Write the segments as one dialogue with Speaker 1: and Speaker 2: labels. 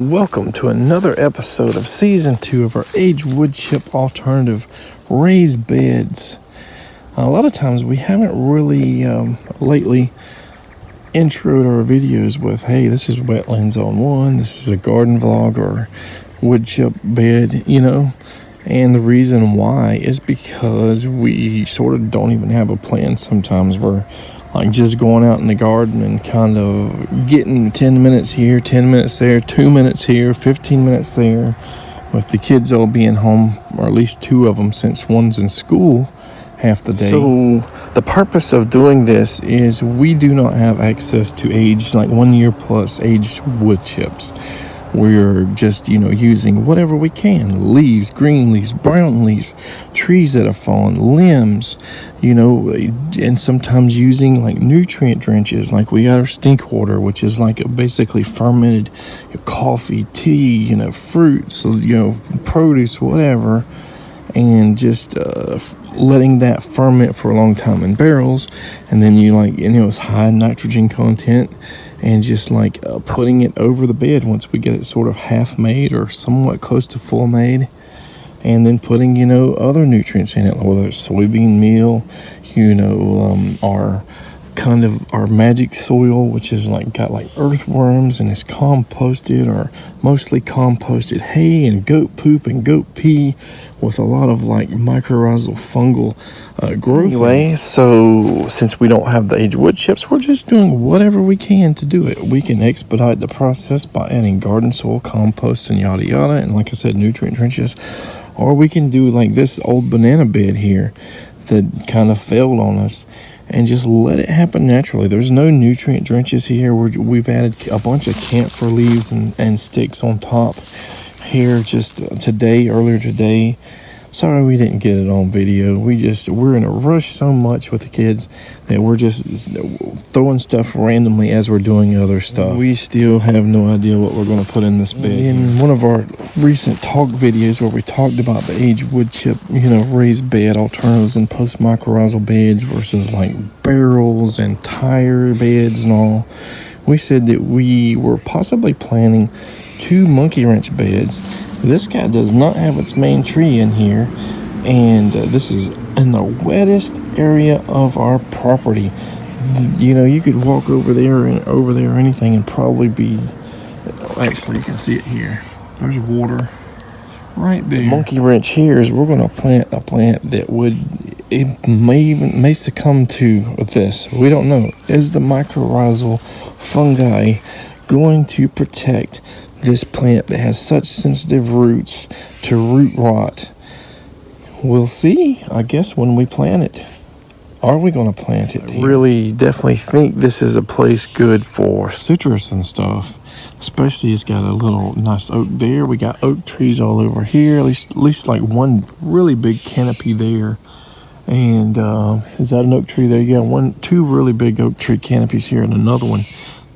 Speaker 1: Welcome to another episode of Season 2 of our Age Wood Chip Alternative Raised Beds. A lot of times we haven't really lately introed our videos with, hey, this is Wetland Zone 1, this is a garden vlog or wood chip bed, And the reason why is because we sort of don't even have a plan sometimes. We're like just going out in the garden and kind of getting 10 minutes here, 10 minutes there, 2 minutes here, 15 minutes there, with the kids all being home, or at least two of them, since one's in school half the day. So the purpose of doing this is we do not have access to aged, like 1 year plus aged wood chips. We're just, using whatever we can. Leaves, green leaves, brown leaves, trees that have fallen, limbs, and sometimes using like nutrient drenches. Like we got our stink water, which is like basically fermented coffee, tea, fruits, produce, whatever. And just letting that ferment for a long time in barrels. And then it's high nitrogen content. And just putting it over the bed once we get it sort of half made or somewhat close to full made, and then putting other nutrients in it, whether it's soybean meal, our magic soil, which is got earthworms and is composted, or mostly composted hay and goat poop and goat pee with a lot of mycorrhizal fungal growth. Anyway, so since we don't have the aged wood chips, we're just doing whatever we can to do it. We can expedite the process by adding garden soil, compost, and yada yada, and like I said, nutrient drenches. Or we can do like this old banana bed here that kind of failed on us, and just let it happen naturally. There's no nutrient drenches here. We've added a bunch of camphor leaves and sticks on top here just earlier today. Sorry we didn't get it on video. We're in a rush so much with the kids that we're just throwing stuff randomly as we're doing other stuff. We still have no idea what we're going to put in this bed. In one of our recent talk videos where we talked about the aged wood chip, raised bed alternatives and post mycorrhizal beds versus barrels and tire beds and all, we said that we were possibly planning 2 monkey wrench beds. This guy does not have its main tree in here, and this is in the wettest area of our property. You could walk over there or anything and probably be, actually you can see it here. There's water right there. The monkey wrench here is we're going to plant a plant that may succumb to this. We don't know. Is the mycorrhizal fungi going to protect this plant that has such sensitive roots to root rot? We'll see, I guess, when we plant it. Are we going to plant it here? I really definitely think this is a place good for citrus and stuff. Especially it's got a little nice oak there. We got oak trees all over here. At least one really big canopy there. And is that an oak tree there? Yeah, 2 really big oak tree canopies here, and another one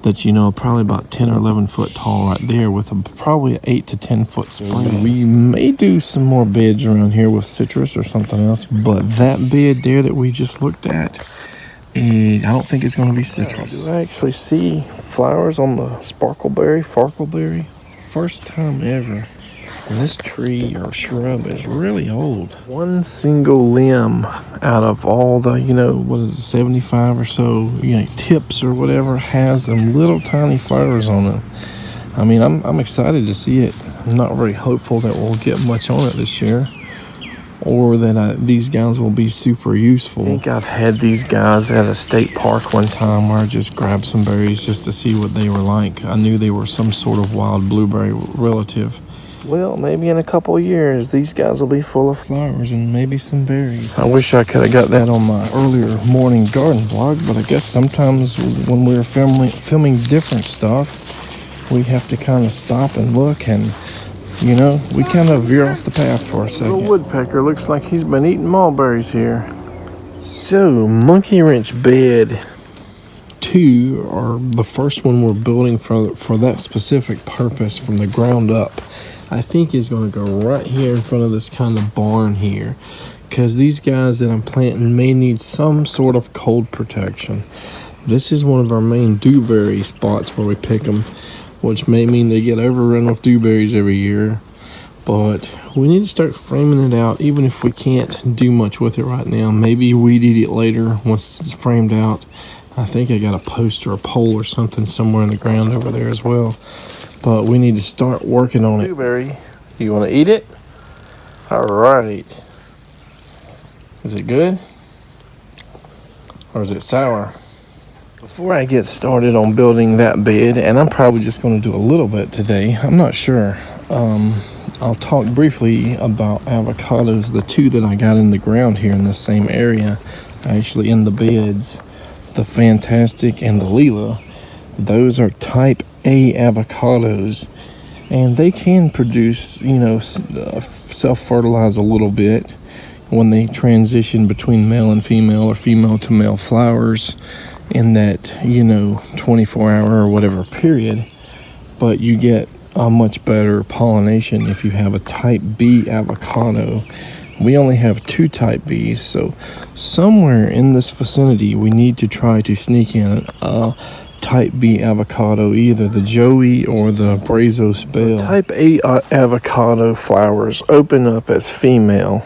Speaker 1: that's probably about 10 or 11 foot tall right there, with probably an 8 to 10 foot spread. We may do some more beds around here with citrus or something else, but that bed there that we just looked at, I don't think it's going to be citrus. Do I actually see flowers on the farkleberry? First time ever. And this tree or shrub is really old. One single limb out of all the, 75 or so, tips or whatever, has them little tiny flowers on it. I mean, I'm excited to see it. I'm not very hopeful that we'll get much on it this year, or that these guys will be super useful. I think I've had these guys at a state park one time where I just grabbed some berries just to see what they were like. I knew they were some sort of wild blueberry relative. Well, maybe in a couple of years, these guys will be full of flowers and maybe some berries. I wish I could have got that on my earlier morning garden vlog, but I guess sometimes when we're filming different stuff, we have to kind of stop and look, and, we kind of veer off the path for a second. The woodpecker looks like he's been eating mulberries here. So, monkey wrench bed 2, or the first one we're building for that specific purpose from the ground up, I think is going to go right here in front of this kind of barn here, because these guys that I'm planting may need some sort of cold protection. This is one of our main dewberry spots where we pick them. which may mean they get overrun with dewberries every year. But we need to start framing it out, even if we can't do much with it right now. Maybe weed eat it later once it's framed out. I think I got a post or a pole or something somewhere in the ground over there as well. But we need to start working on it. Dewberry, you want to eat it? All right. Is it good? Or is it sour? Before I get started on building that bed, and I'm probably just going to do a little bit today, I'm not sure. I'll talk briefly about avocados, the two that I got in the ground here in the same area, actually in the beds, the Fantastic and the Lila. Those are type A avocados, and they can produce, self-fertilize a little bit when they transition between male and female or female to male flowers in that, 24-hour or whatever period. But you get a much better pollination if you have a type B avocado. We only have 2 type Bs, so somewhere in this vicinity we need to try to sneak in a type B avocado, either the Joey or the Brazos Bell. Type A avocado flowers open up as female,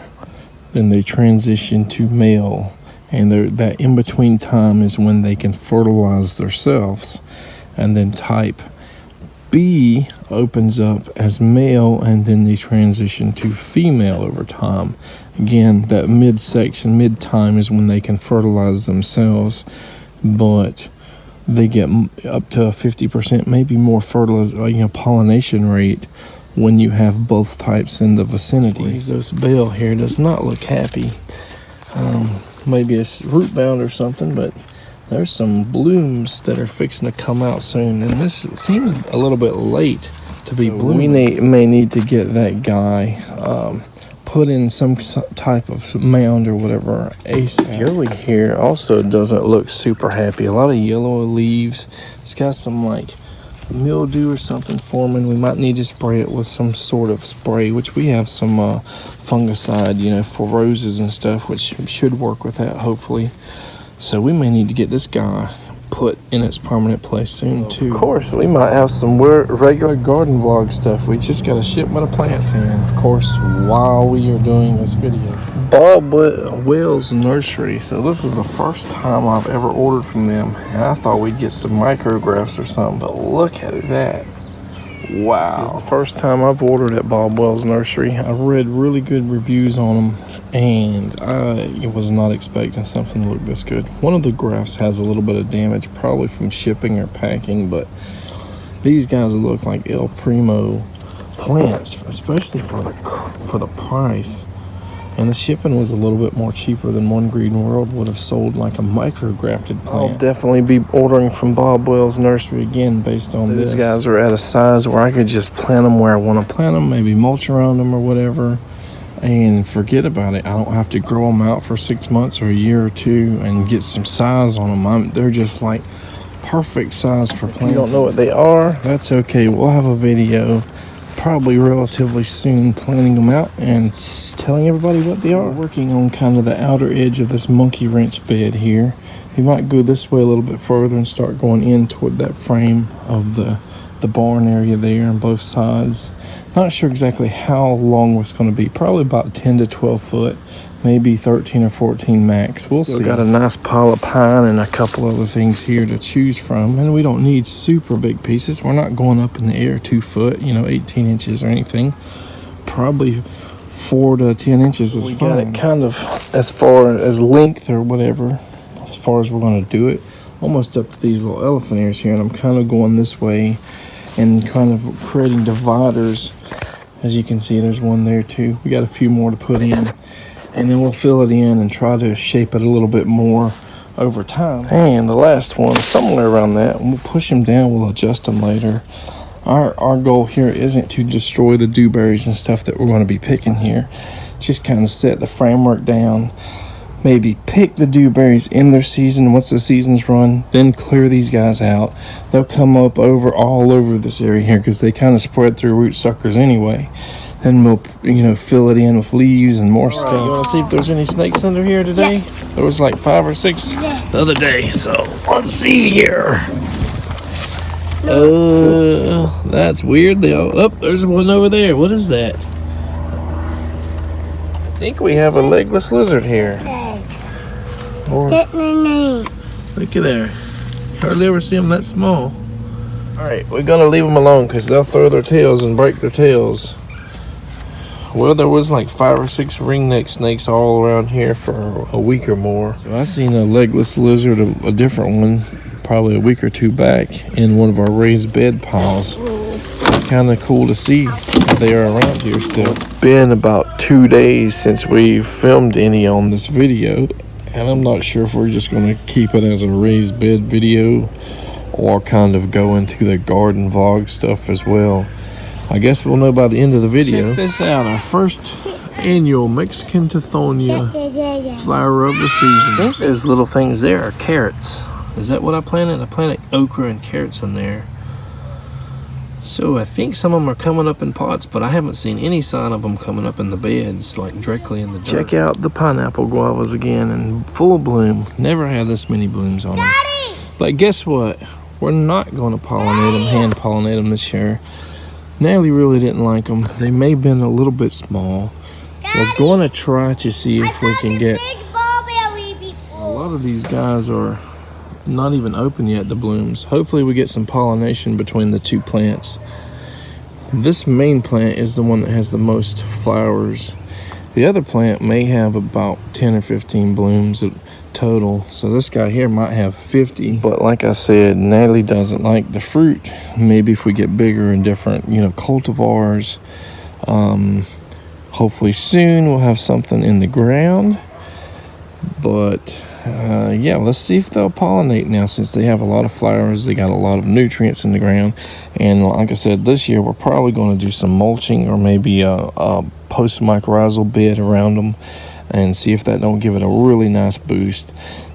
Speaker 1: then they transition to male, and that in-between time is when they can fertilize themselves. And then type B opens up as male, and then they transition to female over time. Again, that mid-time is when they can fertilize themselves, but they get up to 50%, maybe more pollination rate when you have both types in the vicinity. Brazos Bell here does not look happy. Maybe it's root bound or something, but there's some blooms that are fixing to come out soon, and this seems a little bit late to be blooming. We may need to get that guy put in some type of mound or whatever ASAP. Joey here also doesn't look super happy. A lot of yellow leaves. It's got some mildew or something forming. We might need to spray it with some sort of spray, which we have some fungicide, for roses and stuff, which should work with that hopefully. So we may need to get this guy put in its permanent place soon too. Of course, we might have some regular garden vlog stuff. We just got a shipment of plants in, of course, while we are doing this video. Bob Wells Nursery. So this is the first time I've ever ordered from them, and I thought we'd get some micrographs or something, but look at that. Wow. This is the first time I've ordered at Bob Wells Nursery. I've read really good reviews on them, and I was not expecting something to look this good. One of the grafts has a little bit of damage, probably from shipping or packing, but these guys look like El Primo plants, especially for the price. And the shipping was a little bit more cheaper than One Green World would have sold like a micrografted plant. I'll definitely be ordering from Bob Wells Nursery again based on this. These guys are at a size where I could just plant them where I want to plant them, maybe mulch around them or whatever, and forget about it. I don't have to grow them out for 6 months or a year or two and get some size on them. They're just like perfect size for plants. If you don't know what they are, that's okay. We'll have a video probably relatively soon planning them out and telling everybody what they are. We're working on kind of the outer edge of this monkey wrench bed here. You might go this way a little bit further and start going in toward that frame of the barn area there on both sides. Not sure exactly how long it's going to be. Probably about 10 to 12 foot, maybe 13 or 14 max. We'll see. Got a nice pile of pine and a couple other things here to choose from, and we don't need super big pieces. We're not going up in the air 2 foot, 18 inches or anything. Probably 4 to 10 inches is fine. We got it kind of as far as length or whatever, as far as we're going to do it, almost up to these little elephant ears here, and I'm kind of going this way and kind of creating dividers. As you can see, there's one there too. We got a few more to put in, and then we'll fill it in and try to shape it a little bit more over time. And the last one, somewhere around that, and we'll push them down, we'll adjust them later. Our goal here isn't to destroy the dewberries and stuff that we're going to be picking here. Just kind of set the framework down, maybe pick the dewberries in their season. Once the season's run, then clear these guys out. They'll come up all over this area here because they kind of spread through root suckers anyway. Then we'll, fill it in with leaves and more stuff. You want to see if there's any snakes under here today? Yes. There was like 5 or 6 the other day, so let's see here. That's weird. There's one over there. What is that? I think we have a legless lizard here. Or, look at there. Hardly ever see them that small. Alright, we're gonna leave them alone because they'll throw their tails and break their tails. Well, there was like 5 or 6 ringneck snakes all around here for a week or more. So I seen a legless lizard, a different one, probably a week or 2 back in one of our raised bed piles. So it's kind of cool to see they are around here still. It's been about 2 days since we filmed any on this video, and I'm not sure if we're just going to keep it as a raised bed video or kind of go into the garden vlog stuff as well. I guess we'll know by the end of the video. Check this out, our first annual Mexican Tithonia flower of the season. I think those little things there are carrots. Is that what I planted? I planted okra and carrots in there. So I think some of them are coming up in pots, but I haven't seen any sign of them coming up in the beds, like directly in the dirt. Check out the pineapple guavas again, in full bloom. Never had this many blooms on them. Daddy! But guess what? We're not going to pollinate them, hand pollinate them this year. Natalie really didn't like them. They may have been a little bit small. Daddy, we're going to try to see if we can get... A lot of these guys are not even open yet, the blooms. Hopefully we get some pollination between the 2 plants. This main plant is the one that has the most flowers. The other plant may have about 10 or 15 blooms total. So this guy here might have 50. But like I said, Natalie doesn't like the fruit. Maybe if we get bigger and different, cultivars. Hopefully soon we'll have something in the ground. But yeah, let's see if they'll pollinate now, since they have a lot of flowers. They got a lot of nutrients in the ground, and like I said, this year we're probably going to do some mulching or maybe a post mycorrhizal bed around them and see if that don't give it a really nice boost.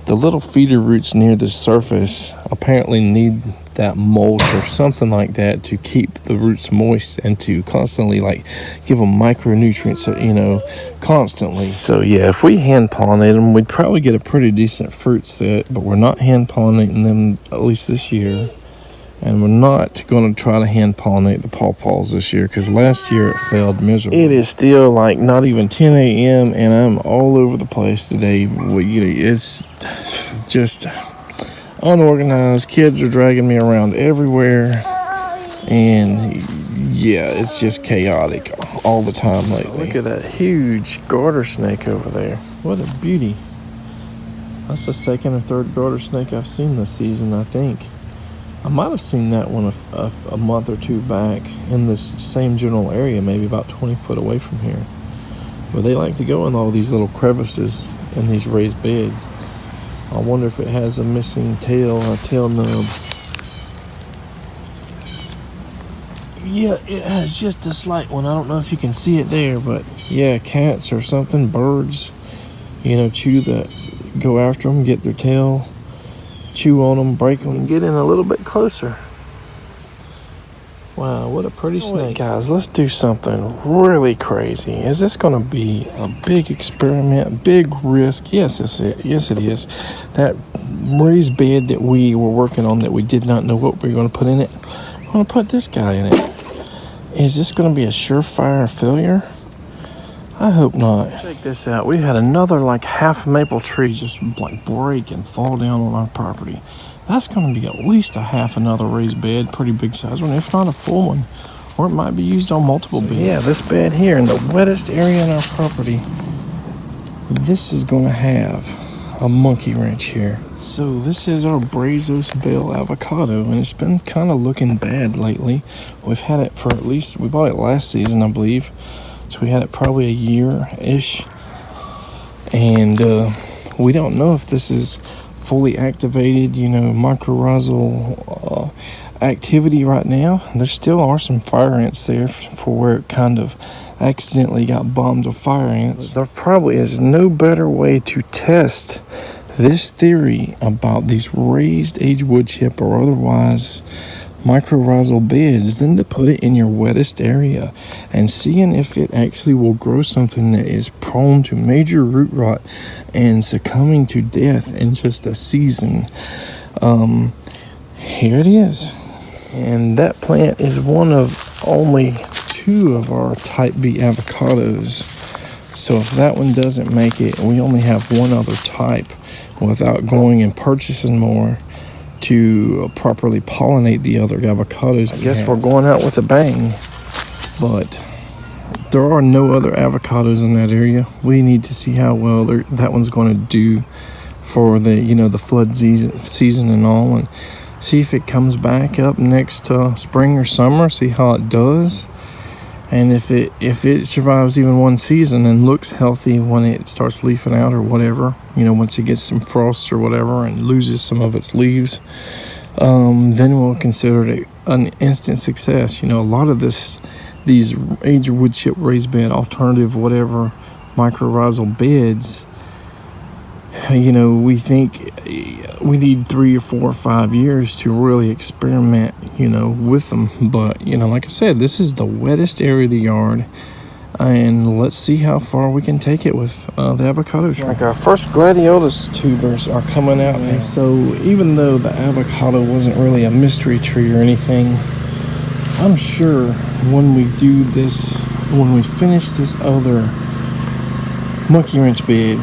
Speaker 1: The little feeder roots near the surface apparently need that mulch or something like that to keep the roots moist and to constantly give them micronutrients, constantly. So yeah, if we hand pollinate them, we'd probably get a pretty decent fruit set, but we're not hand pollinating them, at least this year. And we're not going to try to hand pollinate the pawpaws this year because last year it failed miserably. It is still not even 10 a.m. and I'm all over the place today. It's just unorganized. Kids are dragging me around everywhere, and yeah, it's just chaotic all the time lately. Look at that huge garter snake over there. What a beauty. That's the 2nd or 3rd garter snake I've seen this season, I think. I might have seen that one a month or 2 back in this same general area, maybe about 20 foot away from here. But they like to go in all these little crevices in these raised beds. I wonder if it has a missing tail, a tail nub. Yeah, it has just a slight one. I don't know if you can see it there, but yeah, cats or something, birds, go after them, get their tail, chew on them, break them, and get in a little bit closer. Wow, what a pretty snake. Guys, let's do something really crazy. Is this going to be a big experiment, big risk? Yes, it is. That raised bed that we were working on that we did not know what we were going to put in it, I'm going to put this guy in it. Is this going to be a surefire failure? I hope not. Check this out. We had another half maple tree just break and fall down on our property. That's going to be at least another raised bed, pretty big size one, if not a full one. Or it might be used on multiple beds. Yeah, this bed here in the wettest area in our property, this is going to have a monkey wrench here. So this is our Brazos Bell avocado, and it's been kind of looking bad lately. We've had it for we bought it last season, I believe. So we had it probably a year-ish. And we don't know if this is fully activated, mycorrhizal activity right now. There still are some fire ants there for where it kind of accidentally got bombed with fire ants. There probably is no better way to test this theory about these raised age wood chip or otherwise mycorrhizal beds than to put it in your wettest area and seeing if it actually will grow something that is prone to major root rot and succumbing to death in just a season. Here it is. And that plant is one of only 2 of our type B avocados. So if that one doesn't make it, we only have 1 other type without going and purchasing more to properly pollinate the other avocados. I guess we're going out with a bang, but there are no other avocados in that area. We need to see how well that one's going to do for the, you know, the flood season and all, and see if it comes back up next spring or summer, see how it does. And if it survives even 1 season and looks healthy when it starts leafing out or whatever, you know, once it gets some frost or whatever and loses some of its leaves, then we'll consider it an instant success. You know, a lot of these age wood chip raised bed, alternative, whatever, mycorrhizal beds, you know, we think we need 3 or 4 or 5 years to really experiment, you know, with them. But, you know, like I said, this is the wettest area of the yard, and let's see how far we can take it with the avocado tree. Like our first gladiolus tubers are coming out now. So even though the avocado wasn't really a mystery tree or anything, I'm sure when we do this, when we finish this other monkey wrench bed,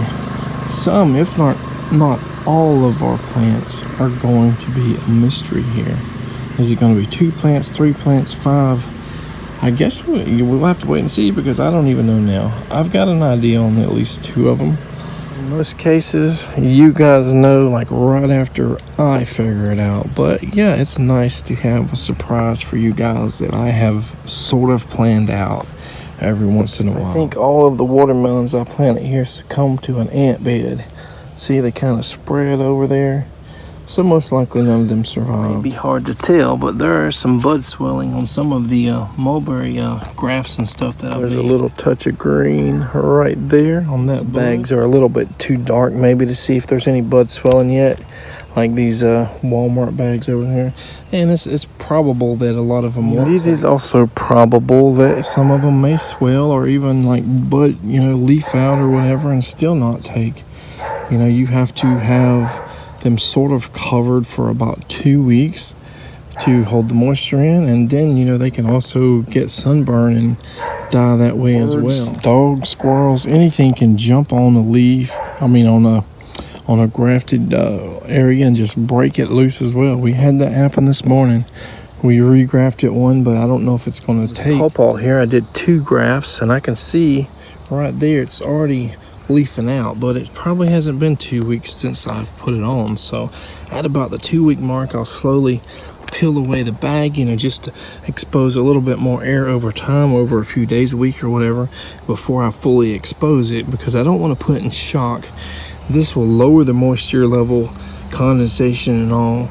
Speaker 1: some, if not all of our plants are going to be a mystery here. Is it going to be 2 plants, 3 plants, 5? I guess we'll have to wait and see, because I don't even know now. I've got an idea on at least 2 of them. In most cases, you guys know like right after I figure it out. But yeah, it's nice to have a surprise for you guys that I have sort of planned out every once in a while. I think all of the watermelons I planted here succumb to an ant bed. See, they kind of spread over there. So most likely none of them survived. It'd be hard to tell, but there are some bud swelling on some of the mulberry grafts and stuff that I've made. There's a little touch of green right there on that. Bags are a little bit too dark maybe to see if there's any bud swelling yet, like these Walmart bags over here. And it's probable that a lot of them won't. It is also probable that some of them may swell or even like bud, you know, leaf out or whatever and still not take. You know, you have to have them sort of covered for about 2 weeks to hold the moisture in, and then, you know, they can also get sunburn and die that way as well. Dogs, squirrels, anything can jump on a leaf, on a grafted area and just break it loose as well. We had that happen this morning. We regrafted one, but I don't know if it's going to take. Pawpaw here, I did 2 grafts, and I can see right there it's already leafing out, but it probably hasn't been 2 weeks since I've put it on. So at about the 2-week mark, I'll slowly peel away the bag, you know, just to expose a little bit more air over time, over a few days, a week or whatever, before I fully expose it, because I don't want to put it in shock. This will lower the moisture level, condensation and all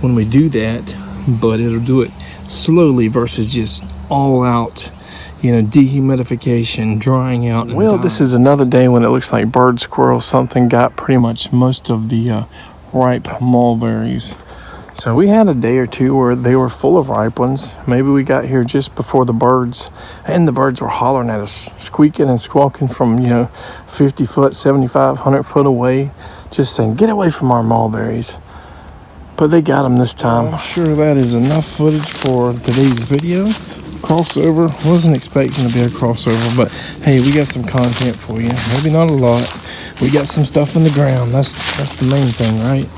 Speaker 1: when we do that, but it'll do it slowly versus just all out, you know, dehumidification, drying out. And well, this is another day when it looks like bird, squirrel, something got pretty much most of the ripe mulberries. So we had a day or 2 where they were full of ripe ones. Maybe we got here just before the birds, and the birds were hollering at us, squeaking and squawking from, you know, 50 foot, 75, 100 foot away, just saying, get away from our mulberries. But they got them this time. I'm sure that is enough footage for today's video. Crossover, wasn't expecting to be a crossover, but hey, we got some content for you. Maybe not a lot. We got some stuff in the ground. That's the main thing, right?